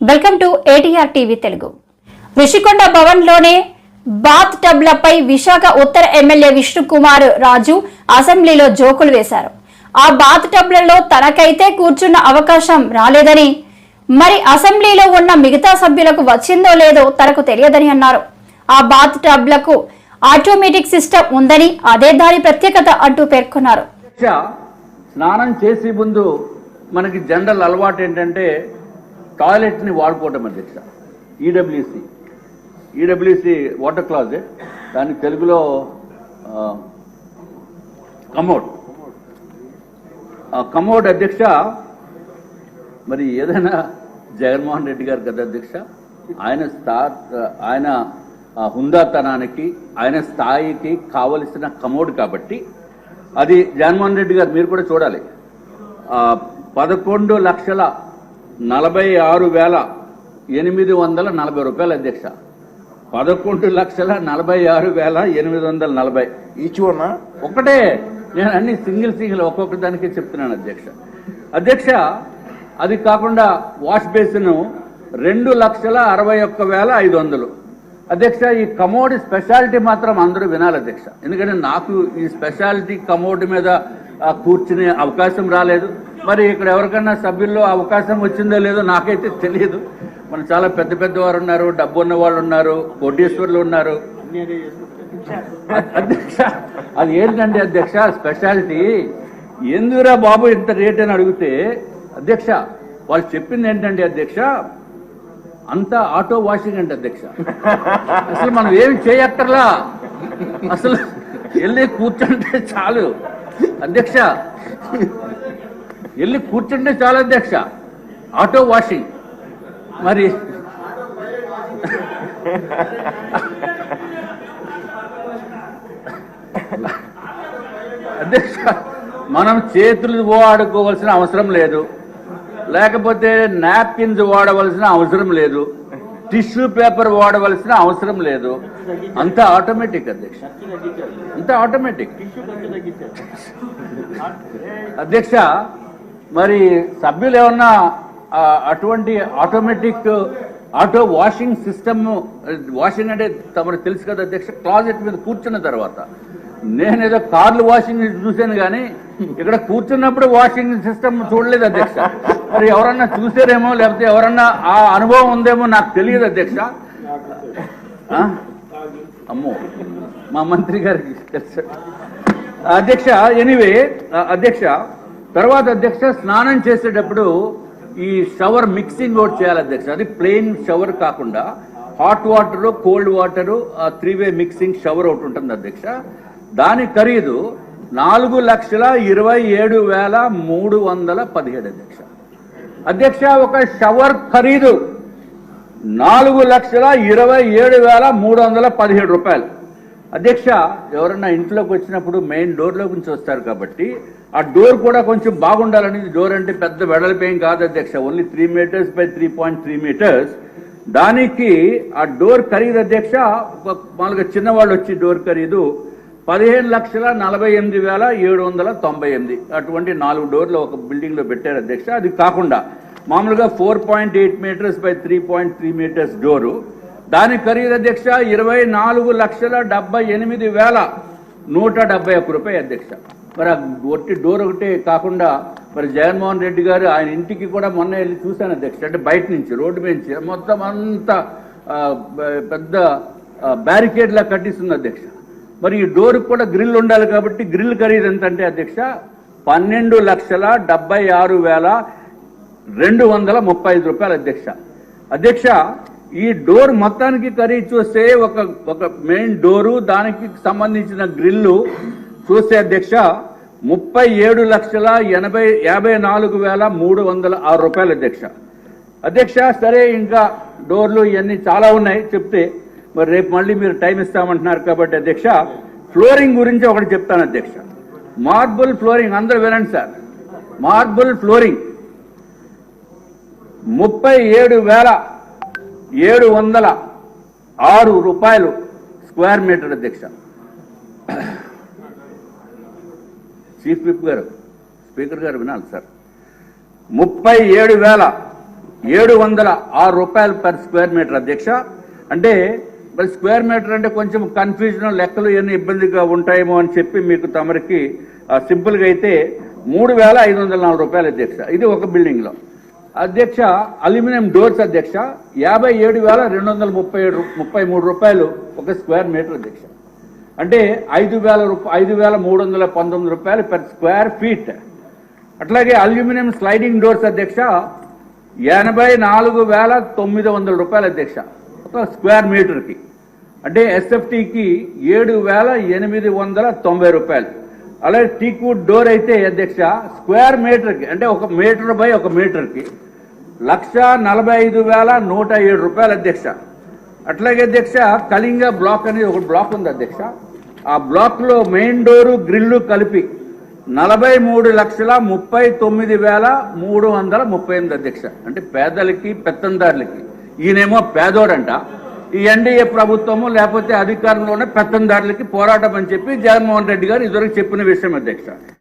Welcome to ATR TV Telugu. Rushikonda Bhavan లోనే bath టబ్లపై Visakha ఉత్తర MLA Vishnukumar Raju అసెంబ్లీలో జోకులు వేశారు. ఆ బాత్ టబ్లలో తనకైతే కూర్చున్న అవకాశం రాలేదని, మరి అసెంబ్లీలో ఉన్న మిగతా సభ్యులకు వచ్చిందో లేదో తనకు తెలియదని అన్నారు. ఆ బాత్ టబ్లకు ఆటోమేటిక్ సిస్టమ్ ఉందని, అదే దాని ప్రత్యేకత అంటూ పేర్కొన్నారు. స్నానం చేసే ముందు మనకి జనరల్ అలవాటు ఏంటంటే టాయిలెట్ని వాడుకోవటం అధ్యక్ష. ఈడబ్ల్యూసి వాటర్ క్లాజెట్, దాని తెలుగులో కమోడ్ అధ్యక్ష. మరి ఏదైనా జగన్మోహన్ రెడ్డి గారు కదా అధ్యక్ష, ఆయన హుందాతనానికి ఆయన స్థాయికి కావలసిన కమోడ్ కాబట్టి అది జగన్మోహన్ రెడ్డి గారు మీరు కూడా చూడాలి. 11,46,840 రూపాయలు అధ్యక్ష. 11,46,840 ఈచ్ వన్ ఒకటే. నేను అన్ని సింగిల్ ఒక్కొక్క దానికి చెప్తున్నాను అధ్యక్ష. అధ్యక్ష, అది కాకుండా వాష్ బేసిన్ 2,61,500 అధ్యక్ష. ఈ కమోడ్ స్పెషాలిటీ మాత్రం అందరూ వినాలి అధ్యక్ష, ఎందుకంటే నాకు ఈ స్పెషాలిటీ కమోడ్ మీద కూర్చునే అవకాశం రాలేదు. మరి ఇక్కడ ఎవరికన్నా సభ్యుల్లో అవకాశం వచ్చిందో లేదో నాకైతే తెలియదు. మన చాలా పెద్ద వారు ఉన్నారు, డబ్బు ఉన్న వాళ్ళు ఉన్నారు, కోటీశ్వరులు ఉన్నారు అధ్యక్ష. అది ఏంటంటే అధ్యక్ష స్పెషాలిటీ ఎందుకురా బాబు ఇంత రేట్ అని అడిగితే అధ్యక్ష వాళ్ళు చెప్పింది ఏంటంటే అధ్యక్ష, అంతా ఆటో వాషింగ్ అంటే అధ్యక్ష. అసలు మనం ఏమి చేయక్కర్లా, అసలు వెళ్ళి కూర్చుంటే చాలు అధ్యక్ష. వెళ్ళి కూర్చుంటే చాలు అధ్యక్ష, ఆటో వాషింగ్. మరి అధ్యక్ష మనం చేతులు వాడుకోవాల్సిన అవసరం లేదు, లేకపోతే నాప్కిన్స్ వాడవలసిన అవసరం లేదు, టిష్యూ పేపర్ వాడవలసిన అవసరం లేదు. అంతా ఆటోమేటిక్ అధ్యక్ష, అంతా ఆటోమేటిక్ అధ్యక్ష. మరి సభ్యులు ఏమన్నా అటువంటి automatic auto washing system, washing అంటే తమకు తెలుసు కదా అధ్యక్ష, క్లాజెట్ మీద కూర్చున్న తర్వాత. నేనేదో కార్లు వాషింగ్ చూశాను కానీ ఇక్కడ కూర్చున్నప్పుడు వాషింగ్ సిస్టమ్ చూడలేదు అధ్యక్ష. మరి ఎవరన్నా చూసారేమో, లేకపోతే ఎవరన్నా ఆ అనుభవం ఉందేమో నాకు తెలియదు అధ్యక్ష. అమ్మో, మా మంత్రి గారికి తెలుసు అధ్యక్ష. ఎనీవే అధ్యక్ష, తర్వాత అధ్యక్ష స్నానం చేసేటప్పుడు ఈ షవర్ మిక్సింగ్ ఒకటి చేయాలి అధ్యక్ష. అది ప్లెయిన్ షవర్ కాకుండా హాట్ వాటర్, కోల్డ్ వాటర్, 3-వే మిక్సింగ్ షవర్ ఒకటి ఉంటుంది అధ్యక్ష. దాని ఖరీదు 4,27,317 అధ్యక్ష. అధ్యక్ష ఒక షవర్ ఖరీదు 4,27,317 రూపాయలు అధ్యక్ష. ఎవరన్నా ఇంట్లోకి వచ్చినప్పుడు మెయిన్ డోర్లోకి నుంచి వస్తారు కాబట్టి ఆ డోర్ కూడా కొంచెం బాగుండాలని. డోర్ అంటే పెద్ద వెడల్పేం కాదు అధ్యక్ష, ఓన్లీ 3 meters by 3.3 meters. దానికి ఆ డోర్ ఖరీదు అధ్యక్ష, మామూలుగా చిన్నవాళ్ళు వచ్చి డోర్ ఖరీదు 15,48,798. అటువంటి 4 డోర్లు ఒక బిల్డింగ్ లో పెట్టారు అధ్యక్ష. అది కాకుండా మామూలుగా 4.8 meters by 3.3 meters డోరు, దాని ఖరీదు అధ్యక్ష 24,78,171 రూపాయలు అధ్యక్ష. మరి ఆ ఒట్టి డోర్ ఒకటే కాకుండా మరి జగన్మోహన్ రెడ్డి గారు ఆయన ఇంటికి కూడా మొన్న వెళ్ళి చూశాను అధ్యక్ష. అంటే బయట నుంచి రోడ్డు నుంచి మొత్తం అంతా పెద్ద బ్యారికేడ్ లా కట్టిస్తుంది అధ్యక్ష. మరి ఈ డోర్ కూడా గ్రిల్ ఉండాలి కాబట్టి గ్రిల్ ఖరీదు ఎంత అంటే అధ్యక్ష 12,76,235 రూపాయలు అధ్యక్ష. అధ్యక్ష ఈ డోర్ మొత్తానికి ఖరీదు చూస్తే ఒక మెయిన్ డోరు, దానికి సంబంధించిన గ్రిల్లు చూస్తే అధ్యక్ష 37,54,306 రూపాయలు అధ్యక్ష. అధ్యక్ష సరే, ఇంకా డోర్లు ఇవన్నీ చాలా ఉన్నాయి చెప్తే, మరి రేపు మళ్ళీ మీరు టైం ఇస్తామంటున్నారు కాబట్టి అధ్యక్ష ఫ్లోరింగ్ గురించి ఒకటి చెప్తాను అధ్యక్ష. మార్బుల్ ఫ్లోరింగ్, అందరూ వినండి సార్. మార్బుల్ ఫ్లోరింగ్ 37,706 రూపాయలు స్క్వేర్ మీటర్ అధ్యక్ష. చీఫ్ విప్ గారు, స్పీకర్ గారు వినాలి సార్. 37,000 706 రూపాయలు పర్ స్క్వేర్ మీటర్ అధ్యక్ష. అంటే మరి స్క్వేర్ మీటర్ అంటే కొంచెం కన్ఫ్యూజన్, లెక్కలు ఇవన్నీ ఇబ్బందిగా ఉంటాయేమో అని చెప్పి మీకు తమరికి సింపుల్ గా అయితే 3504 రూపాయలు అధ్యక్ష. ఇది ఒక బిల్డింగ్ లో అధ్యక్ష. అల్యూమినియం డోర్స్ అధ్యక్ష 57,233 రూపాయలు ఒక స్క్వేర్ మీటర్ అధ్యక్ష. అంటే 5,319 రూపాయలు పర్ స్క్వేర్ ఫీట్. అట్లాగే అల్యూమినియం స్లైడింగ్ డోర్స్ అధ్యక్ష 84,900 రూపాయలు అధ్యక్ష ఒక స్క్వేర్ మీటర్కి. అంటే ఎస్ఎఫ్టీకి 7,890 రూపాయలు. అలాగే టీక్వుడ్ డోర్ అయితే అధ్యక్ష స్క్వేర్ మీటర్కి, అంటే 1 మీటర్ బై 1 మీటర్కి 1,45,107 రూపాయలు అధ్యక్ష. అట్లాగే అధ్యక్ష కళింగ బ్లాక్ అనేది ఒక బ్లాక్ ఉంది అధ్యక్ష. ఆ బ్లాక్ లో మెయిన్ డోరు గ్రిల్లు కలిపి 43,39,338 అధ్యక్ష. అంటే పేదలకి పెత్తందారులకి. ఈయనేమో పేదోడంట, ఈ ఎన్డీఏ ప్రభుత్వము లేకపోతే అధికారంలోనే పెత్తందారులకి పోరాటం అని చెప్పి జగన్మోహన్ రెడ్డి గారు ఇదివరకు చెప్పిన విషయం అధ్యక్ష.